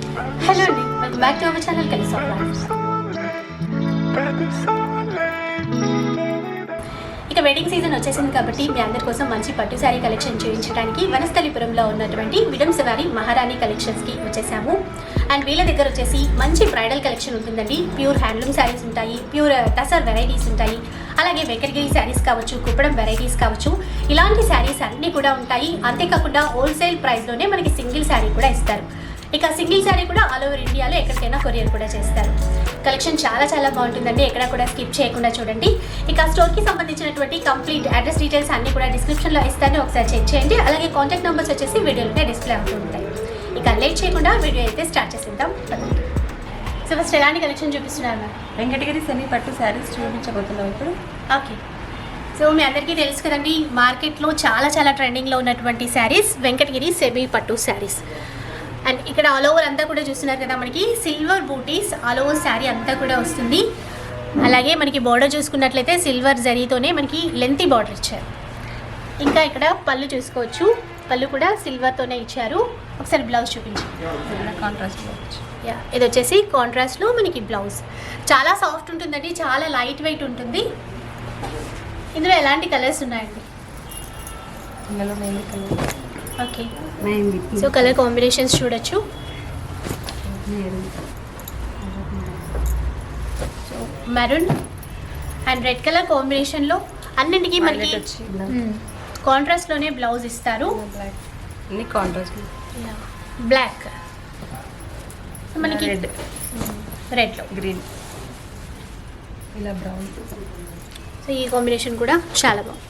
Hello అండి, welcome back to our channel కలిసి ఇక వెడ్డింగ్ సీజన్ వచ్చేసింది కాబట్టి మీ అందరి కోసం మంచి పట్టు శారీ కలెక్షన్ చూపించడానికి వనస్థలిపురంలో ఉన్నటువంటి విడమ్స్ వారి మహారాణి కలెక్షన్స్కి వచ్చేసాము. అండ్ వీళ్ళ దగ్గర వచ్చేసి మంచి బ్రైడల్ కలెక్షన్ ఉంటుందండి. ప్యూర్ హ్యాండ్లూమ్ శారీస్ ఉంటాయి, ప్యూర్ టసర్ వెరైటీస్ ఉంటాయి, అలాగే వెంకటగిరి శారీస్ కావచ్చు, కుప్పడం వెరైటీస్ కావచ్చు, ఇలాంటి శారీస్ అన్నీ కూడా ఉంటాయి. అంతేకాకుండా హోల్సేల్ ప్రైస్లోనే మనకి సింగిల్ శారీ కూడా ఇస్తారు. ఇక సింగిల్ శారీ కూడా ఆల్ ఓవర్ ఇండియాలో ఎక్కడికైనా కొరియర్ కూడా చేస్తారు. కలెక్షన్ చాలా చాలా బాగుంటుందండి, ఎక్కడ కూడా స్కిప్ చేయకుండా చూడండి. ఇక స్టోర్కి సంబంధించినటువంటి కంప్లీట్ అడ్రస్ డీటెయిల్స్ అన్నీ కూడా డిస్క్రిప్షన్లో ఇస్తాను, ఒకసారి చెక్ చేయండి. అలాగే కాంటాక్ట్ నెంబర్స్ వచ్చేసి వీడియోలోనే డిస్ప్లే అవుతూ ఉంటాయి. ఇక లేట్ చేయకుండా వీడియో అయితే స్టార్ట్ చేసేద్దాం. సో ఫస్ట్ ఎలాంటి కలెక్షన్ చూపిస్తున్నారు మ్యామ్? వెంకటగిరి సెమీ పట్టు శారీస్ చూపించబోతున్నాం ఇప్పుడు. ఓకే, సో మీ అందరికీ తెలుసు కదండి, మార్కెట్లో చాలా చాలా ట్రెండింగ్లో ఉన్నటువంటి శారీస్ వెంకటగిరి సెమీ పట్టు శారీస్. అండ్ ఇక్కడ ఆల్ ఓవర్ అంతా కూడా చూస్తున్నారు కదా, మనకి సిల్వర్ బూటీస్ ఆల్ ఓవర్ శారీ అంతా కూడా వస్తుంది. అలాగే మనకి బార్డర్ చూసుకున్నట్లయితే సిల్వర్ జరీతోనే మనకి లెంతీ బార్డర్ ఇచ్చారు. ఇంకా ఇక్కడ పళ్ళు చూసుకోవచ్చు, పళ్ళు కూడా సిల్వర్తోనే ఇచ్చారు. ఒకసారి బ్లౌజ్ చూపించండి. Contrast blouse. ఇది వచ్చేసి కాంట్రాస్ట్లో మనకి బ్లౌజ్ చాలా సాఫ్ట్ ఉంటుందండి, చాలా లైట్ వెయిట్ ఉంటుంది. ఇందులో ఎలాంటి కలర్స్ ఉన్నాయండి? ఇందులో main colour. Okay, so colour combinations చూడొచ్చు. So maroon and red colour కాంబినేషన్లో అన్నింటికి మనకి కాంట్రాస్ట్లోనే బ్లౌజ్ ఇస్తారు. బ్లాక్ మనకి రెడ్లో గ్రీన్, ఇలా బ్రౌన్. సో ఈ కాంబినేషన్ కూడా చాలా బాగుంది.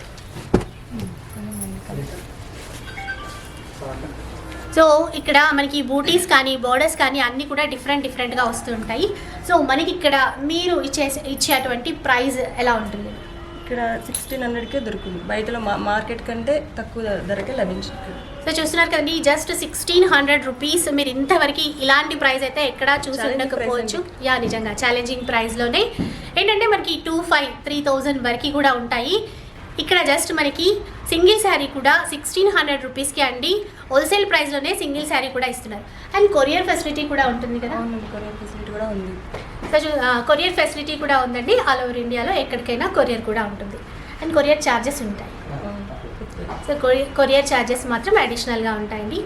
సో ఇక్కడ మనకి బూటీస్ కానీ బోర్డర్స్ కానీ అన్నీ కూడా డిఫరెంట్గా వస్తుంటాయి. సో మనకి ఇక్కడ మీరు ఇచ్చేటువంటి ప్రైస్ ఎలా ఉంటుంది? ఇక్కడ 1600కే దొరుకుతుంది, బయటలో మార్కెట్ కంటే తక్కువ ధరకే లభించింది. సో చూస్తున్నారు కదండి, జస్ట్ 1600 రూపీస్. మీరు ఇంతవరకు ఇలాంటి ప్రైస్ అయితే ఎక్కడా చూసి ఉండకపోవచ్చు. నిజంగా ఛాలెంజింగ్ ప్రైస్లోనే ఏంటంటే మనకి 2500-3000 వరకు కూడా ఉంటాయి. ఇక్కడ జస్ట్ మనకి సింగిల్ శారీ కూడా 1600 రూపీస్కి అండి. హోల్సేల్ ప్రైస్లోనే సింగిల్ శారీ కూడా ఇస్తున్నారు. అండ్ కొరియర్ ఫెసిలిటీ కూడా ఉంటుంది కదా? కొరియర్ ఫెసిలిటీ కూడా ఉంది. సో కొరియర్ ఫెసిలిటీ కూడా ఉందండి, ఆల్ ఓవర్ ఇండియాలో ఎక్కడికైనా కొరియర్ కూడా ఉంటుంది. అండ్ కొరియర్ ఛార్జెస్ ఉంటాయి. సో కొరియర్ ఛార్జెస్ మాత్రం అడిషనల్గా ఉంటాయండి.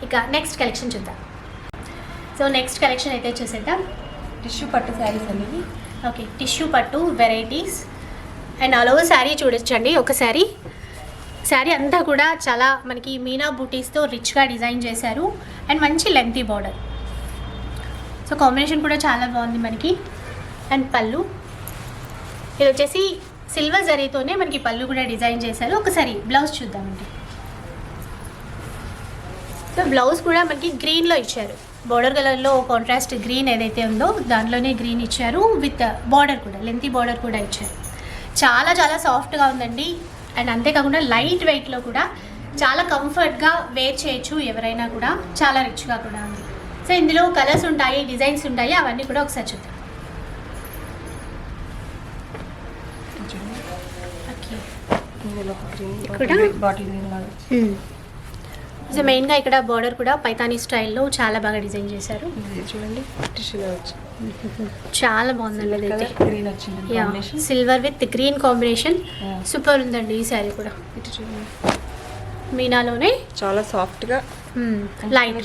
ఇక నెక్స్ట్ కలెక్షన్ చూద్దాం. సో నెక్స్ట్ కలెక్షన్ అయితే చూసేద్దాం. టిష్యూ పట్టు శారీస్ అనేవి. ఓకే, టిష్యూ పట్టు varieties and all over sari చూడొచ్చండి. ఒక శారీ అంతా కూడా చాలా మనకి మీనా బూటీస్తో రిచ్గా డిజైన్ చేశారు అండ్ మంచి లెంతీ బార్డర్. సో కాంబినేషన్ కూడా చాలా బాగుంది మనకి. అండ్ పళ్ళు ఇది వచ్చేసి సిల్వర్ జరీతోనే మనకి పళ్ళు కూడా డిజైన్ చేశారు. ఒకసారి బ్లౌజ్ చూద్దామండి. సో బ్లౌజ్ కూడా మనకి గ్రీన్లో ఇచ్చారు, బార్డర్ కలర్లో కాంట్రాస్ట్ గ్రీన్ ఏదైతే ఉందో దాంట్లోనే గ్రీన్ ఇచ్చారు. విత్ బార్డర్ కూడా లెంతీ బార్డర్ కూడా ఇచ్చారు. చాలా చాలా సాఫ్ట్గా ఉందండి. అండ్ అంతేకాకుండా లైట్ వెయిట్లో కూడా చాలా కంఫర్ట్గా వేర్ చేయొచ్చు ఎవరైనా కూడా. చాలా రిచ్గా కూడా ఉంది. సో ఇందులో కలర్స్ ఉంటాయి, డిజైన్స్ ఉంటాయి, అవన్నీ కూడా ఒకసారి చూద్దాం. సో మెయిన్గా ఇక్కడ బార్డర్ కూడా పైతానీ స్టైల్లో చాలా బాగా డిజైన్ చేశారు. చూడండి, చాలా బాగుందండి. అదైతే గ్రీన్ వచ్చింది, silver with green combination super ఉందండి. ఈ శారీ కూడా మీనాలోనే చాలా సాఫ్ట్గా లైట్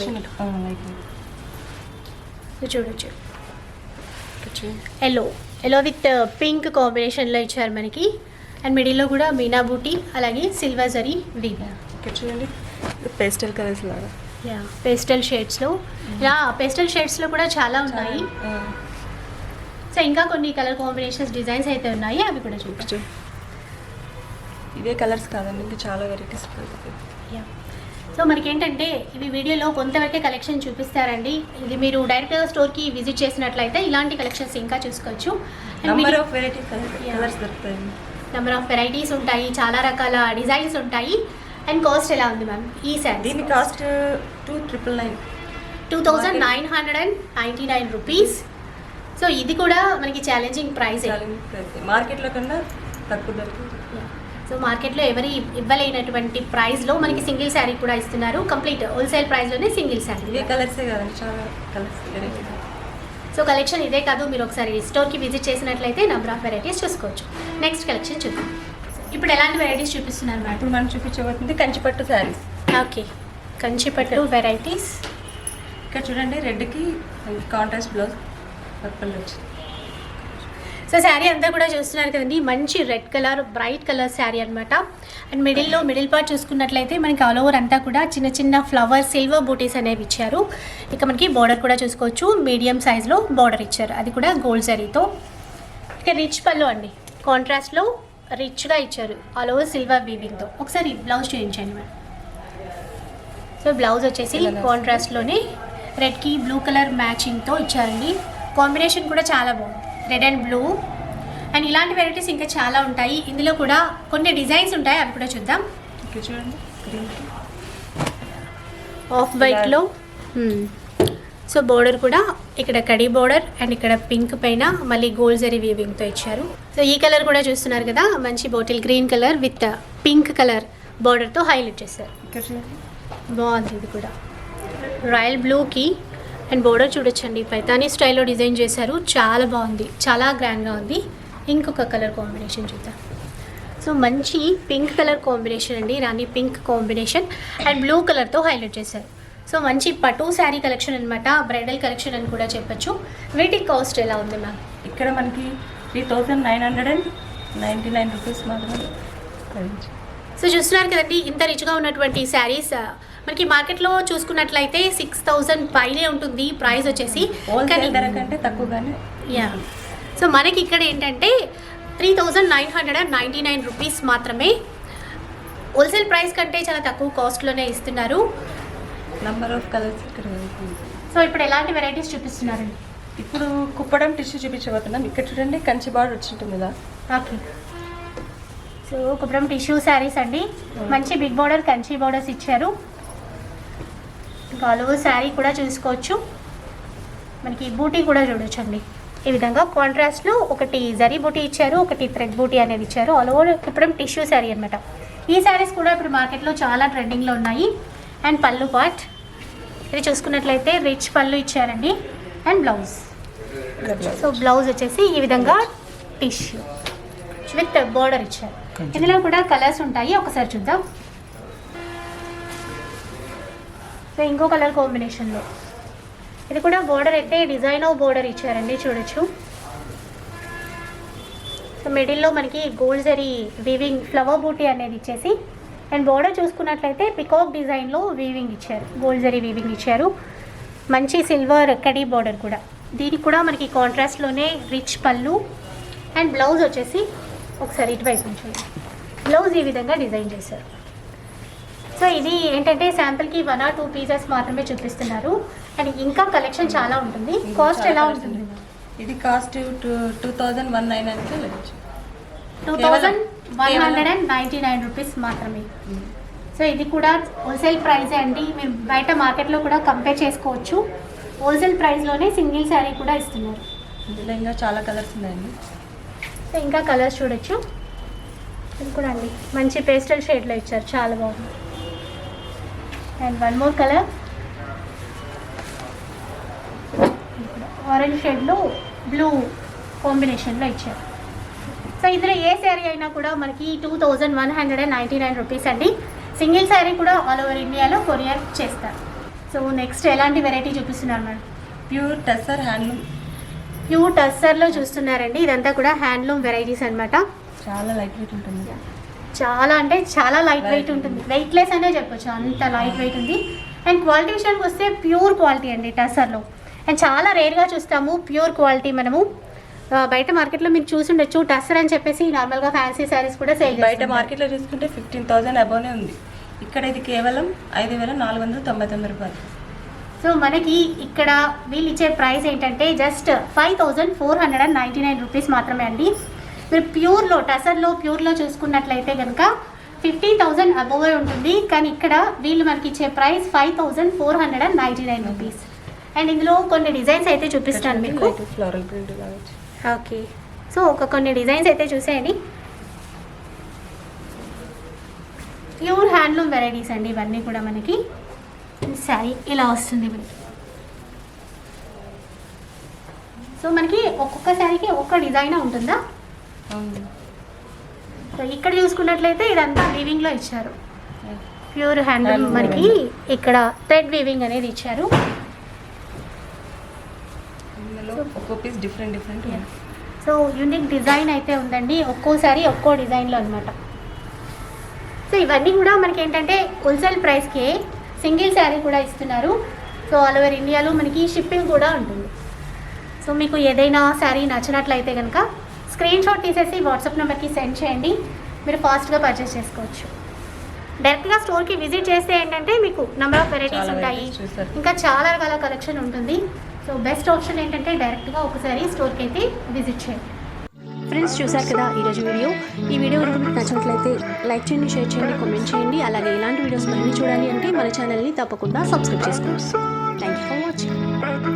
చూడొచ్చు. ఎల్లో విత్ పింక్ కాంబినేషన్లో ఇచ్చారు మనకి. అండ్ మిడిల్లో కూడా మీనా బూటీ, అలాగే సిల్వర్ జరీ వీవ్. చూడండి, పేస్టల్ కలర్స్ లాగా. పేస్టల్ షేడ్స్లో పేస్టల్ షేడ్స్లో కూడా చాలా ఉన్నాయి. సో ఇంకా కొన్ని కలర్ కాంబినేషన్స్ డిజైన్స్ అయితే ఉన్నాయి, అవి కూడా చూపించు. ఇవే కలర్స్ కాదండి, ఇంకా చాలా వెరైటీస్. సో మనకి ఏంటంటే ఇవి వీడియోలో కొంతవరకే కలెక్షన్ చూపిస్తారండి. ఇది మీరు డైరెక్ట్గా స్టోర్కి విజిట్ చేసినట్లయితే ఇలాంటి కలెక్షన్స్ ఇంకా చూసుకోవచ్చు. నెంబర్ ఆఫ్ వెరైటీస్ ఉంటాయి, చాలా రకాల డిజైన్స్ ఉంటాయి. అండ్ కాస్ట్ ఎలా ఉంది మ్యామ్ ఈ శారీ? దీని కాస్ట్ 2999 రూపీస్. సో ఇది కూడా మనకి ఛాలెంజింగ్ ప్రైస్, మార్కెట్లో కన్నా తక్కువ దొరుకుతుంది. సో సో మార్కెట్లో ఎవరి ఇవ్వలేనటువంటి ప్రైస్లో మనకి సింగిల్ శారీ కూడా ఇస్తున్నారు. కంప్లీట్ హోల్సేల్ ప్రైస్లోనే సింగిల్ శారీ. ఇవే కలర్సే కదండి, చాలా కలర్స్ వెరైటీ. సో కలెక్షన్ ఇదే కాదు, మీరు ఒకసారి స్టోర్కి విజిట్ చేసినట్లయితే నెంబర్ ఆఫ్ వెరైటీస్ చూసుకోవచ్చు. నెక్స్ట్ కలెక్షన్ చూద్దాం. ఇప్పుడు ఎలాంటి వెరైటీస్ చూపిస్తున్నారు మేడం? ఇప్పుడు మనం చూపించబోతుంది కంచిపట్టు శారీస్. Okay, Kanchipattu varieties. ఇక్కడ చూడండి, రెడ్కి కాంట్రాస్ట్ బ్లౌజ్ పర్పుల్ వచ్చింది. సో శారీ అంతా కూడా చూస్తున్నారు కదండి, మంచి red colour bright colour sari అనమాట. అండ్ మిడిల్ పార్ట్ చూసుకున్నట్లయితే మనకి ఆల్ ఓవర్ అంతా కూడా చిన్న చిన్న ఫ్లవర్ సిల్వర్ బూటీస్ అనేవి ఇచ్చారు. ఇక మనకి బార్డర్ కూడా చూసుకోవచ్చు, మీడియం సైజ్లో బార్డర్ ఇచ్చారు, అది కూడా గోల్డ్ జరీతో. ఇక రిచ్ పళ్ళు అండి, కాంట్రాస్ట్లో రిచ్గా ఇచ్చారు, ఆల్ ఓవర్ సిల్వర్ వీవింగ్తో. ఒకసారి బ్లౌజ్ చూపించండి మేడం. సో బ్లౌజ్ వచ్చేసి కాంట్రాస్ట్లోనే రెడ్కి బ్లూ కలర్ మ్యాచింగ్తో ఇచ్చారండి. కాంబినేషన్ కూడా చాలా బాగుంది, రెడ్ అండ్ బ్లూ. అండ్ ఇలాంటి వెరైటీస్ ఇంకా చాలా ఉంటాయి. ఇందులో కూడా కొన్ని డిజైన్స్ ఉంటాయి, అవి కూడా చూద్దాం. ఇక్కడ చూడండి, గ్రీన్ ఆఫ్ వైట్లో. సో బోర్డర్ కూడా ఇక్కడ కడీ బోర్డర్ అండ్ ఇక్కడ పింక్ పైన మళ్ళీ గోల్డ్ జరీ వీవింగ్తో ఇచ్చారు. సో ఈ కలర్ కూడా చూస్తున్నారు కదా, మంచి bottle green colour with pink colour బోర్డర్తో హైలైట్ చేశారు. ఇక్కడ చూడండి, బాగుంది. ఇది కూడా రాయల్ బ్లూకి అండ్ బోర్డర్ చూడొచ్చండి, పైతానీ స్టైల్లో డిజైన్ చేశారు, చాలా బాగుంది, చాలా గ్రాండ్గా ఉంది. ఇంకొక కలర్ కాంబినేషన్ చూద్దాం. సో మంచి పింక్ కలర్ కాంబినేషన్ అండి, రాణి పింక్ కాంబినేషన్ అండ్ బ్లూ కలర్తో హైలైట్ చేశారు. సో మంచి పట్టు శారీ కలెక్షన్ అనమాట, బ్రైడల్ కలెక్షన్ అని కూడా చెప్పొచ్చు. వీటి కాస్ట్ ఎలా ఉంది మ్యామ్? ఇక్కడ మనకి 3999 రూపీస్ మాత్రమే. సో చూస్తున్నారు కదండి, ఇంత రిచ్గా ఉన్నటువంటి శారీస్ మనకి మార్కెట్లో చూసుకున్నట్లయితే 6000 పైనే ఉంటుంది ప్రైస్ వచ్చేసి. హోల్సేల్ ధర కంటే తక్కువగానే. యా, సో మనకి ఇక్కడ ఏంటంటే 3999 రూపీస్ మాత్రమే. హోల్సేల్ ప్రైస్ కంటే చాలా తక్కువ కాస్ట్లోనే ఇస్తున్నారు. నంబర్ ఆఫ్ కలర్స్ ఇక్కడ ఉంది. సో ఇప్పుడు ఎలాంటి వెరైటీస్ చూపిస్తున్నారండి? ఇప్పుడు కుప్పడం టిష్యూ చూపించబోతున్నాం. ఇక్కడ చూడండి, కంచి బార్డర్ వచ్చింటుంది కదా. Okay, so Kuppadam tissue saris అండి, మంచి బిగ్ బార్డర్ కంచి బార్డర్స్ ఇచ్చారు. ఇంకా ఆల్ ఓవర్ శారీ కూడా చూసుకోవచ్చు. మనకి బూటీ కూడా చూడొచ్చండి, ఈ విధంగా కాంట్రాస్ట్లో ఒకటి జరీ బూటీ ఇచ్చారు, ఒకటి థ్రెడ్ బూటీ అనేది ఇచ్చారు. All over Kuppadam tissue sari అనమాట. ఈ శారీస్ కూడా ఇప్పుడు మార్కెట్లో చాలా ట్రెండింగ్లో ఉన్నాయి. అండ్ పళ్ళు పార్ట్ ఇది చూసుకున్నట్లయితే రిచ్ పళ్ళు ఇచ్చారండి అండ్ బ్లౌజ్. సో బ్లౌజ్ వచ్చేసి ఈ విధంగా టిష్యూ విత్ బార్డర్ ఇచ్చారు. ఇందులో కూడా కలర్స్ ఉంటాయి, ఒకసారి చూద్దాం. సో ఇంకో కలర్ కాంబినేషన్లో ఇది కూడా బార్డర్ అయితే డిజైన్ ఆఫ్ బార్డర్ ఇచ్చారండి, చూడొచ్చు. సో మిడిల్లో మనకి గోల్డ్ జరీ వీవింగ్ ఫ్లవర్ బూటీ అనేది ఇచ్చేసి అండ్ బార్డర్ చూసుకున్నట్లయితే పికాక్ డిజైన్లో వీవింగ్ ఇచ్చారు, గోల్డ్ జరీ వీవింగ్ ఇచ్చారు. మంచి సిల్వర్ కడీ బార్డర్ కూడా. దీనికి కూడా మనకి కాంట్రాస్ట్లోనే రిచ్ పళ్ళు అండ్ బ్లౌజ్ వచ్చేసి ఒకసారి ఇటువైపు ఉంచండి. బ్లౌజ్ ఈ విధంగా డిజైన్ చేశారు. సో ఇది ఏంటంటే శాంపిల్కి 1 or 2 పీసెస్ మాత్రమే చూపిస్తున్నారు. అండ్ ఇంకా కలెక్షన్ చాలా ఉంటుంది. కాస్ట్ ఎలా ఉంటుంది? ఇది కాస్ట్ 2199 లభించింది. 2199 రూపీస్ మాత్రమే. సో ఇది కూడా హోల్సేల్ ప్రైజే అండి, మీరు బయట మార్కెట్లో కూడా కంపేర్ చేసుకోవచ్చు. హోల్సేల్ ప్రైస్లోనే సింగిల్ శారీ కూడా ఇస్తున్నారు. ఇందులో ఇంకా చాలా కలర్స్ ఉన్నాయండి. సో ఇంకా కలర్స్ చూడొచ్చు. ఇది కూడా అండి మంచి పేస్టల్ షేడ్లో ఇచ్చారు, చాలా బాగుంది. And one more colour orange షేడ్లో బ్లూ కాంబినేషన్లో ఇచ్చారు. సో ఇందులో ఏ శారీ అయినా కూడా మనకి 2199 రూపీస్ అండి. సింగిల్ శారీ కూడా ఆల్ ఓవర్ ఇండియాలో కొరియర్ చేస్తారు. సో నెక్స్ట్ ఎలాంటి వెరైటీ చూపిస్తున్నారు madam? Pure tussar handloom. Pure టస్సర్లో చూస్తున్నారండి, ఇదంతా కూడా హ్యాండ్లూమ్ వెరైటీస్ అనమాట. చాలా లైట్ వెయిట్ ఉంటుంది. చాలా అంటే చాలా లైట్ వెయిట్ ఉంటుంది, వెయిట్లెస్ అనే చెప్పొచ్చు, అంత లైట్ వెయిట్ ఉంది. అండ్ క్వాలిటీ విషయానికి వస్తే ప్యూర్ క్వాలిటీ అండి టస్సర్లో. అండ్ చాలా రేర్గా చూస్తాము ప్యూర్ క్వాలిటీ మనము. బయట మార్కెట్లో మీరు చూసుండొచ్చు, టస్సర్ అని చెప్పేసి నార్మల్గా ఫ్యాన్సీ శారీస్ కూడా సేల్ బయట మార్కెట్లో చూసుకుంటే 15,000 అబోనే ఉంది. ఇక్కడ ఇది కేవలం 5,499 రూపాయలు. సో మనకి ఇక్కడ వీళ్ళు ఇచ్చే ప్రైస్ ఏంటంటే జస్ట్ 5,499 రూపీస్ మాత్రమే అండి. మీరు ప్యూర్లో టసర్లో ప్యూర్లో చూసుకున్నట్లయితే కనుక 15,000 అబోవే ఉంటుంది. కానీ ఇక్కడ వీళ్ళు మనకి ఇచ్చే ప్రైస్ 5,499 రూపీస్. అండ్ ఇందులో కొన్ని డిజైన్స్ అయితే చూపిస్తాను మీకు. Floral print. ఓకే, సో కొన్ని డిజైన్స్ అయితే చూసేయండి. ప్యూర్ హ్యాండ్లూమ్ వెరైటీస్ అండి ఇవన్నీ కూడా మనకి. శారీ ఇలా వస్తుంది మనకి. సో మనకి ఒక్కొక్క శారీకి ఒక్కొక్క డిజైన్ ఉంటుందా? అవును. సో ఇక్కడ చూసుకున్నట్లయితే ఇదంతా వీవింగ్లో ఇచ్చారు. ప్యూర్ హ్యాండ్లూమ్ మనకి ఇక్కడ థ్రెడ్ వీవింగ్ అనేది ఇచ్చారు. ఇందులో ఒక్కో piece different different. So unique design అయితే ఉందండి, ఒక్కోసారి ఒక్కో డిజైన్లో అనమాట. సో ఇవన్నీ కూడా మనకి ఏంటంటే హోల్సేల్ ప్రైస్కి సింగిల్ శారీ కూడా ఇస్తున్నారు. సో ఆల్ ఓవర్ ఇండియాలో మనకి షిప్పింగ్ కూడా ఉంటుంది. సో మీకు ఏదైనా శారీ నచ్చినట్లయితే కనుక స్క్రీన్ షాట్ తీసేసి వాట్సాప్ నెంబర్కి సెండ్ చేయండి, మీరు ఫాస్ట్గా పర్చేస్ చేసుకోవచ్చు. డైరెక్ట్గా స్టోర్కి విజిట్ చేస్తే ఏంటంటే మీకు నెంబర్ ఆఫ్ వెరైటీస్ ఉంటాయి, ఇంకా చాలా రకాల కలెక్షన్ ఉంటుంది. సో బెస్ట్ ఆప్షన్ ఏంటంటే డైరెక్ట్గా ఒకసారి స్టోర్కి అయితే విజిట్ చేయండి. ఫ్రెండ్స్ చూసారు కదా ఈరోజు వీడియో. ఈ వీడియో కనుక మీకు నచ్చినట్లయితే లైక్ చేయండి, షేర్ చేయండి, కామెంట్ చేయండి. అలాగే ఇలాంటి వీడియోస్ మళ్ళీ చూడాలి అంటే మన ఛానల్ని తప్పకుండా సబ్స్క్రైబ్ చేసుకోండి. Thank you for watching.